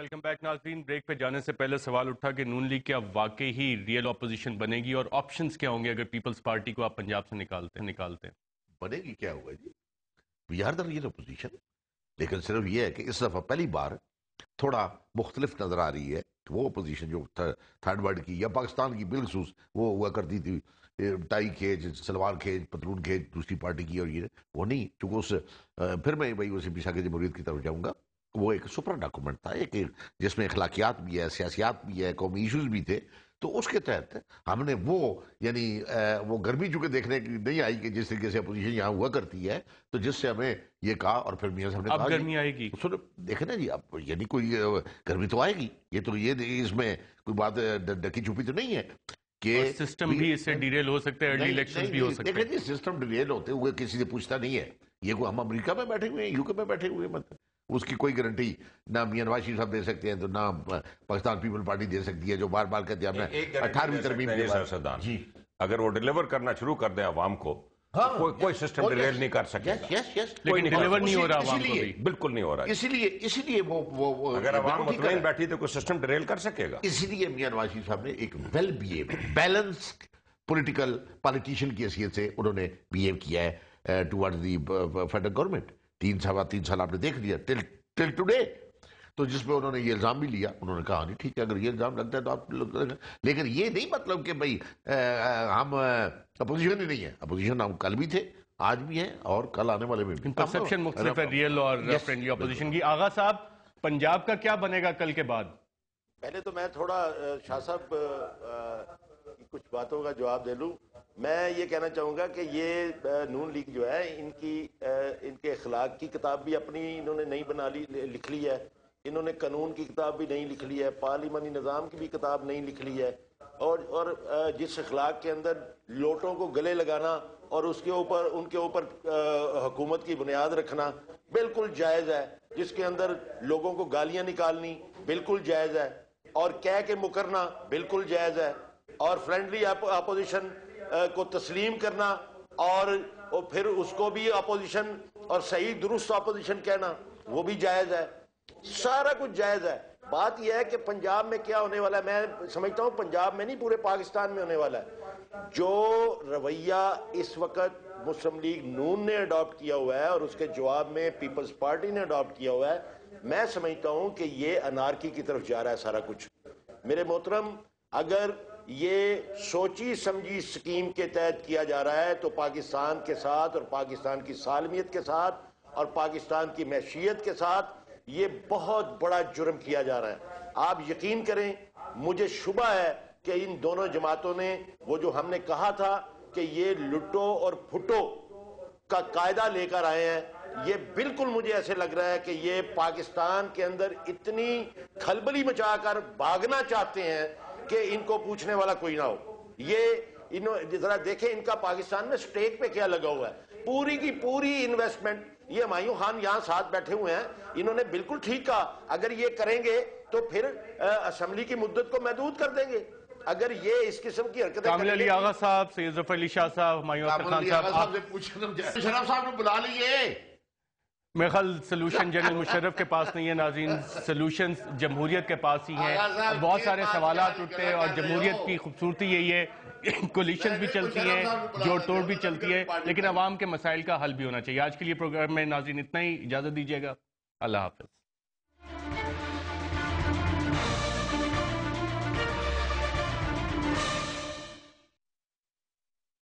Welcome back ناظرین. Break پہ جانے سے پہلے سوال اٹھا کہ نون لیگ کیا واقعی ہی ریئل اپوزیشن بنے گی اور آپشنز کیا ہوں گے اگر پیپلز پارٹی کو آپ پنجاب سے نکالتے ہیں؟ بنے گی کیا ہوگا جی؟ We are the real opposition. لیکن صرف یہ ہے کہ اس دفعہ پہلی بار تھوڑا مختلف نظر آ رہی ہے کہ وہ اپوزیشن جو تھرڈ ورلڈ کی یا پاکستان کی بالخصوص وہ ہوا کرتی تھی ٹائی کھیج سلوار کھیج پتلون کھیج دوسری پارٹی کی، اور یہ وہ نہیں، چونکہ اس پھر میں وہی اسی پیشہ کے جمہوریت کی طرف جاؤں گا. وہ ایک سپر ڈاکومنٹ تھا، ایک جس میں اخلاقیات بھی ہے، سیاسیات بھی ہے، قومی ایشوز بھی تھے. تو اس کے تحت ہم نے وہ یعنی وہ گرمی چونکہ دیکھنے کی نہیں آئی کہ جس طریقے سے اپوزیشن یہاں ہوا کرتی ہے، تو جس سے ہمیں یہ کہا اور پھر میاں صاحب نے کہا اب گرمی آئے گی. دیکھیں نا جی، اب یعنی کوئی گرمی تو آئے گی، یہ تو یہ اس میں کوئی بات ڈکی چھپی تو نہیں ہے کہ سسٹم بھی اس سے ڈیریل ہو سکتے ہیں، ارلی الیکشنز بھی ہو سکتے ہیں. دیکھیں جی، سسٹم ڈیریل ہوتے ہوئے کسی سے پوچھتا نہیں ہے. یہ کوئی ہم امریکہ میں بیٹھے ہوئے ہیں، یو کے میں بیٹھے ہوئے ہیں، مطلب اس کی کوئی گارنٹی نہ میاں نواز شریف صاحب دے سکتے ہیں تو نہ پاکستان پیپل پارٹی دے سکتی ہے، جو بار بار کہتے ہیں ہم نے 18ویں ترمیم کے بعد جی اگر وہ ڈیلیور کرنا شروع کر دیں عوام کو، کوئی سسٹم ڈیلیور نہیں کر سکے. لیکن ڈیلیور نہیں ہو رہا عوام کو بھی، بالکل نہیں ہو رہا. اسی لیے وہ اگر عوام مطمئن بیٹھی تو کوئی سسٹم ڈیلیور کر سکے گا. اسی لیے میاں نواز شریف صاحب نے ایک ویل بیہیو بیلنسڈ پولیٹیشین کی حیثیت سے انہوں نے بیہیو کیا ہے ٹوارڈ دی فیڈرل گورنمنٹ. 3 سال آپ نے دیکھ لیا ٹل ٹوڈے. تو جس میں انہوں نے یہ الزام بھی لیا، انہوں نے کہا نہیں ٹھیک ہے اگر یہ الزام لگتا ہے تو آپ لوگ، لیکن یہ نہیں مطلب کہ بھائی ہم اپوزیشن ہی نہیں ہے. اپوزیشن ہم کل بھی تھے، آج بھی ہیں اور کل آنے والے میں بھی. پرسپشن مختلف ہے ریئل اور فرینڈلی اپوزیشن کی. آغا صاحب، پنجاب کا کیا بنے گا کل کے بعد؟ پہلے تو میں تھوڑا شاہ صاحب کچھ باتوں کا جواب دے لوں. میں یہ کہنا چاہوں گا کہ یہ نون لیگ جو ہے ان کے اخلاق کی کتاب بھی اپنی انہوں نے نہیں لکھ لی ہے، انہوں نے قانون کی کتاب بھی نہیں لکھ لی ہے، پارلیمانی نظام کی بھی کتاب نہیں لکھ لی ہے. اور جس اخلاق کے اندر لوٹوں کو گلے لگانا اور ان کے اوپر حکومت کی بنیاد رکھنا بالکل جائز ہے، جس کے اندر لوگوں کو گالیاں نکالنی بالکل جائز ہے، اور کہہ کے مکرنا بالکل جائز ہے، اور فرینڈلی اپوزیشن کو تسلیم کرنا اور پھر اس کو بھی اپوزیشن اور صحیح درست اپوزیشن کہنا وہ بھی جائز ہے. سارا کچھ جائز ہے. بات یہ ہے کہ پنجاب میں کیا ہونے والا ہے. میں سمجھتا ہوں پنجاب میں نہیں، پورے پاکستان میں ہونے والا ہے. جو رویہ اس وقت مسلم لیگ نون نے اڈاپٹ کیا ہوا ہے اور اس کے جواب میں پیپلز پارٹی نے اڈاپٹ کیا ہوا ہے، میں سمجھتا ہوں کہ یہ انارکی کی طرف جا رہا ہے سارا کچھ. میرے محترم، اگر یہ سوچی سمجھی سکیم کے تحت کیا جا رہا ہے تو پاکستان کے ساتھ اور پاکستان کی سالمیت کے ساتھ اور پاکستان کی معیشت کے ساتھ یہ بہت بڑا جرم کیا جا رہا ہے. آپ یقین کریں، مجھے شبہ ہے کہ ان دونوں جماعتوں نے وہ جو ہم نے کہا تھا کہ یہ لٹو اور پھٹو کا قاعدہ لے کر آئے ہیں، یہ بالکل مجھے ایسے لگ رہا ہے کہ یہ پاکستان کے اندر اتنی کھلبلی مچا کر بھاگنا چاہتے ہیں کہ ان کو پوچھنے والا کوئی نہ ہو. یہ ذرا دیکھیں ان کا پاکستان میں سٹیک پہ کیا لگا ہوا ہے. پوری کی پوری انویسٹمنٹ، یہ ہمایوں خان یہاں ساتھ بیٹھے ہوئے ہیں، انہوں نے بالکل ٹھیک کہا. اگر یہ کریں گے تو پھر اسمبلی کی مدت کو محدود کر دیں گے. اگر یہ اس قسم کی حرکتیں کامل علی آغا صاحب، سید ظفر علی شاہ صاحب، ہمایوں خان صاحب، شرف صاحب نے بلا لیجئے. میرے خیال سلوشن جنرل مشرف کے پاس نہیں ہے ناظرین، سلوشن جمہوریت کے پاس ہی ہیں. بہت سارے سوالات اٹھتے ہیں اور جمہوریت کی خوبصورتی یہی ہے، کولیشنز بھی چلتی ہیں، جوڑ توڑ بھی چلتی ہے، لیکن عوام کے مسائل کا حل بھی ہونا چاہیے. آج کے لیے پروگرام میں ناظرین اتنا ہی، اجازت دیجیے گا. اللہ حافظ.